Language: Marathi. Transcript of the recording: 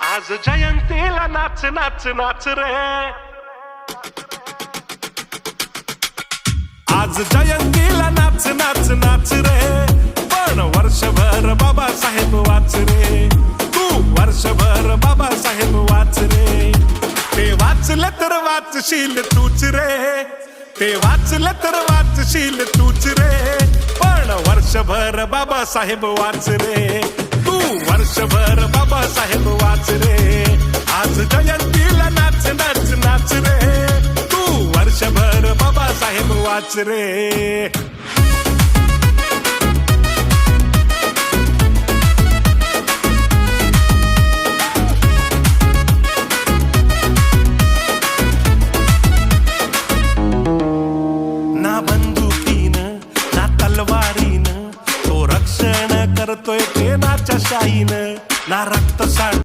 आज जयंतीला नाच नाच नाच रे, आज जयंतीला नाच नाच नाच रे, पण वर्षभर बाबासाहेब वाच रे, तू वर्षभर बाबासाहेब वाच रे. ते वाचलं तर वाचशील तूच रे, ते वाचलं तर वाचशील तूच रे, पण वर्षभर बाबासाहेब वाच रे, तू वर्षभर बाबासाहेब वाच रे. आज जयंतीला नाच नाच नाच रे, तू वर्षभर बाबासाहेब वाच रे.